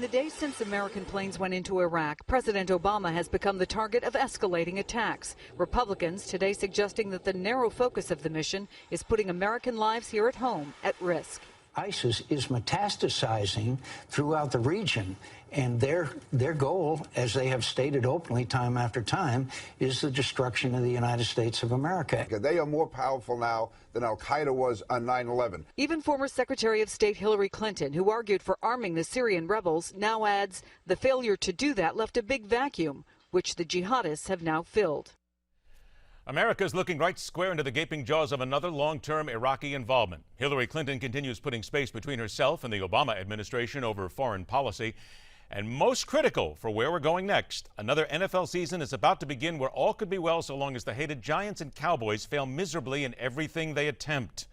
the days since American planes went into Iraq, President Obama has become the target of escalating attacks. Republicans today suggesting that the narrow focus of the mission is putting American lives here at home at risk. ISIS is metastasizing throughout the region, and their goal, as they have stated openly time after time, is the destruction of the United States of America. They are more powerful now than al-Qaeda was on 9/11. Even former Secretary of State Hillary Clinton, who argued for arming the Syrian rebels, now adds the failure to do that left a big vacuum, which the jihadists have now filled. America's looking right square into the gaping jaws of another long-term Iraqi involvement. Hillary Clinton continues putting space between herself and the Obama administration over foreign policy. And most critical for where we're going next, another NFL season is about to begin where all could be well so long as the hated Giants and Cowboys fail miserably in everything they attempt.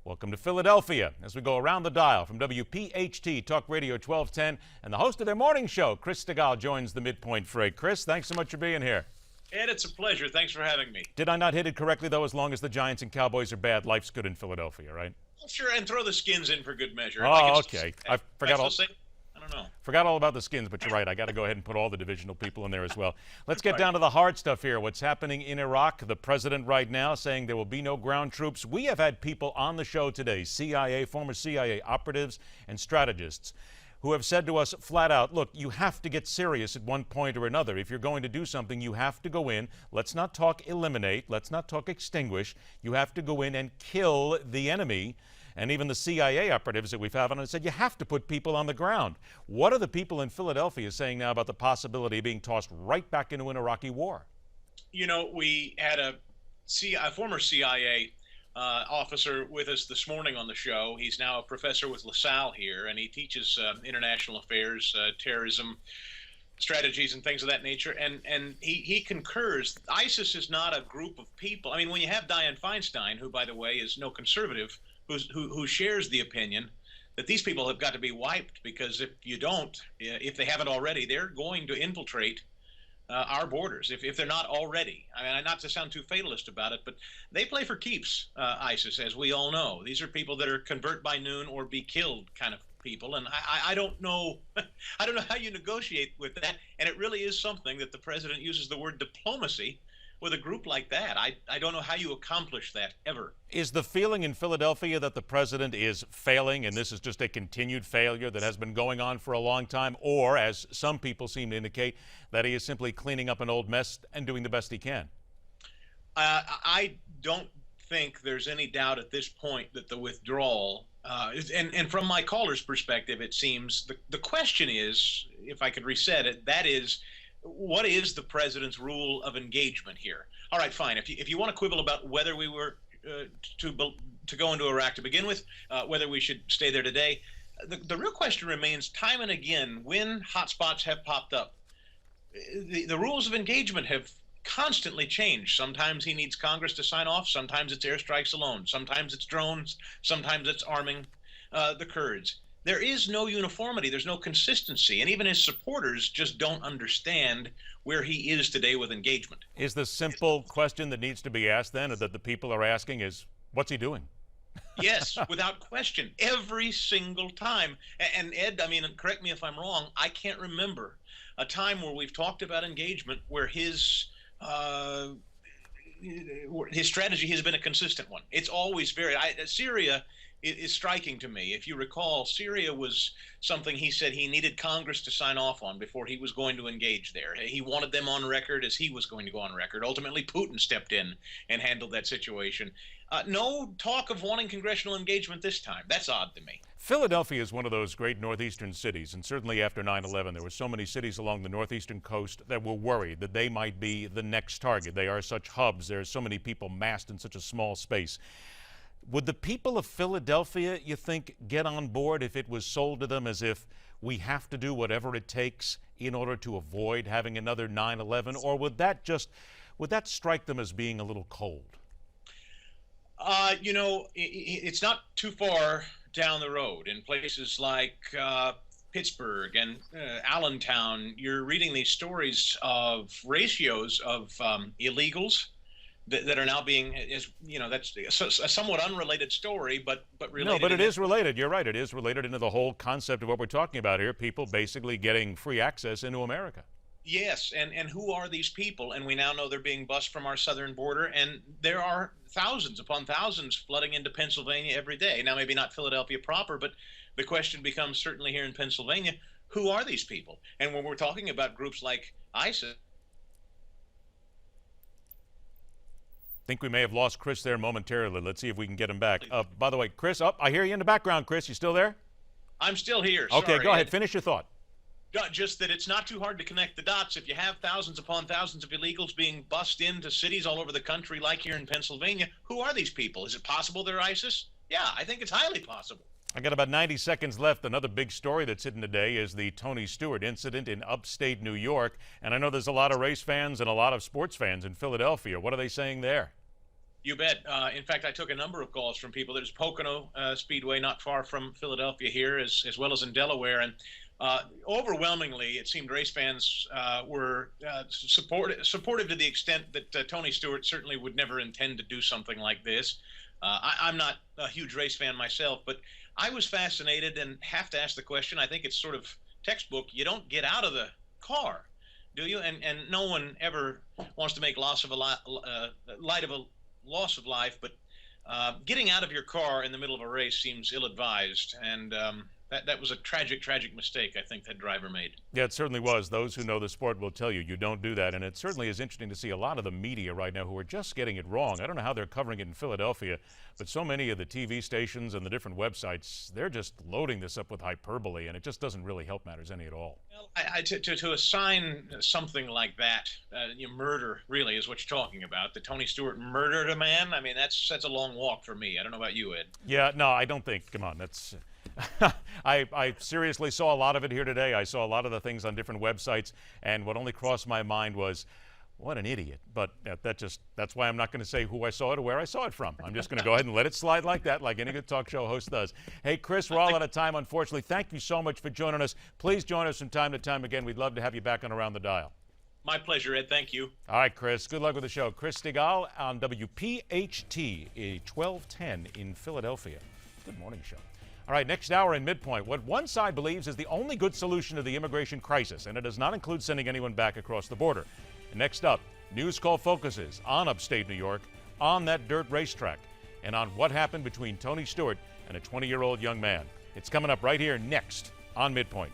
Welcome to Philadelphia as we go around the dial from WPHT Talk Radio 1210. And the host of their morning show, Chris Stigall, joins the Midpoint fray. Chris, thanks so much for being here. Ed, it's a pleasure. Thanks for having me. Did I not hit it correctly, though? As long as the Giants and Cowboys are bad, life's good in Philadelphia, right? Well, sure, and throw the Skins in for good measure. Oh, okay. I forgot all. I don't know. Forgot all about the Skins, but you're right. I got to go ahead and put all the divisional people in there as well. Let's get down to the hard stuff here. What's happening in Iraq? The president right now saying there will be no ground troops. We have had people on the show today, former CIA operatives and strategists, who have said to us flat out, look, you have to get serious at one point or another. If you're going to do something, you have to go in. Let's not talk eliminate. Let's not talk extinguish. You have to go in and kill the enemy. And even the CIA operatives that we've had on it said you have to put people on the ground. What are the people in Philadelphia saying now about the possibility of being tossed right back into an Iraqi war? You know, we had a former CIA officer with us this morning on the show. He's now a professor with LaSalle here, and he teaches international affairs, terrorism strategies and things of that nature. And he concurs. ISIS is not a group of people. I mean, when you have Dianne Feinstein, who, by the way, is no conservative, who shares the opinion that these people have got to be wiped, because if you don't, if they haven't already, they're going to infiltrate our borders, if they're not already. I mean, not to sound too fatalist about it, but they play for keeps, ISIS, as we all know. These are people that are convert by noon or be killed kind of people, and I don't know I don't know how you negotiate with that, and it really is something that the president uses the word diplomacy with a group like that. I don't know how you accomplish that ever. Is the feeling in Philadelphia that the president is failing and this is just a continued failure that has been going on for a long time, or, as some people seem to indicate, that he is simply cleaning up an old mess and doing the best he can? I don't think there's any doubt at this point that the withdrawal, and from my caller's perspective, it seems the question is, if I could reset it, that is, what is the president's rule of engagement here? All right, fine. If you want to quibble about whether we were to go into Iraq to begin with, whether we should stay there today, the real question remains, time and again, when hotspots have popped up, the rules of engagement have constantly changed. Sometimes he needs Congress to sign off. Sometimes it's airstrikes alone. Sometimes it's drones. Sometimes it's arming the Kurds. There is no uniformity. There's no consistency. And even his supporters just don't understand where he is today with engagement. Is the simple question that needs to be asked then, or that the people are asking, is what's he doing? Yes, without question, every single time. And Ed, I mean, correct me if I'm wrong, I can't remember a time where we've talked about engagement where his strategy has been a consistent one. It's always Syria is striking to me. If you recall, Syria was something he said he needed Congress to sign off on before he was going to engage there. He wanted them on record as he was going to go on record. Ultimately, Putin stepped in and handled that situation. No talk of wanting congressional engagement this time. That's odd to me. Philadelphia is one of those great northeastern cities, and certainly after 9/11, there were so many cities along the northeastern coast that were worried that they might be the next target. They are such hubs. There are so many people massed in such a small space. Would the people of Philadelphia, you think, get on board if it was sold to them as if we have to do whatever it takes in order to avoid having another 9/11, or would that strike them as being a little cold? You know, it's not too far down the road. In places like Pittsburgh and Allentown, you're reading these stories of ratios of illegals that are now being, is, you know, that's a somewhat unrelated story, but related. No, but it is related. You're right. It is related into the whole concept of what we're talking about here. People basically getting free access into America. Yes, and who are these people? And we now know they're being bused from our southern border, and there are thousands upon thousands flooding into Pennsylvania every day. Now, maybe not Philadelphia proper, but the question becomes, certainly here in Pennsylvania, who are these people? And when we're talking about groups like ISIS, I think we may have lost Chris there momentarily. Let's see if we can get him back. By the way, Chris, I hear you in the background. Chris, you still there? I'm still here. Okay, Sorry, go ahead. Ed. Finish your thought. Just that it's not too hard to connect the dots. If you have thousands upon thousands of illegals being bussed into cities all over the country, like here in Pennsylvania, who are these people? Is it possible they're ISIS? Yeah, I think it's highly possible. I got about 90 seconds left. Another big story that's hidden today is the Tony Stewart incident in upstate New York. And I know there's a lot of race fans and a lot of sports fans in Philadelphia. What are they saying there? You bet. In fact, I took a number of calls from people. There's Pocono Speedway not far from Philadelphia here, as well as in Delaware. And overwhelmingly, it seemed race fans were supportive to the extent that Tony Stewart certainly would never intend to do something like this. I'm not a huge race fan myself, but I was fascinated and have to ask the question. I think it's sort of textbook. You don't get out of the car, do you? And no one ever wants to make light of a loss of life, but getting out of your car in the middle of a race seems ill-advised, and that was a tragic mistake I think that driver made. Yeah, it certainly was. Those who know the sport will tell you you don't do that, and it certainly is interesting to see a lot of the media right now who are just getting it wrong. I don't know how they're covering it in Philadelphia, but so many of the TV stations and the different websites, they're just loading this up with hyperbole, and it just doesn't really help matters any at all. Well, to assign something like that, murder really is what you're talking about. That Tony Stewart murdered a man. I mean, that's a long walk for me. I don't know about you, Ed. Yeah, no, I don't think. Come on, that's. I seriously saw a lot of it here today. I saw a lot of the things on different websites, and what only crossed my mind was, what an idiot. But that's why I'm not going to say who I saw it or where I saw it from. I'm just going to go ahead and let it slide like that, like any good talk show host does. Hey, Chris, we're all out of time, unfortunately. Thank you so much for joining us. Please join us from time to time again. We'd love to have you back on Around the Dial. My pleasure, Ed. Thank you. All right, Chris. Good luck with the show. Chris Stigall on WPHT, 1210 in Philadelphia. Good morning show. All right, next hour in MidPoint, what one side believes is the only good solution to the immigration crisis, and it does not include sending anyone back across the border. And next up, News Call focuses on upstate New York, on that dirt racetrack, and on what happened between Tony Stewart and a 20-year-old young man. It's coming up right here next on MidPoint.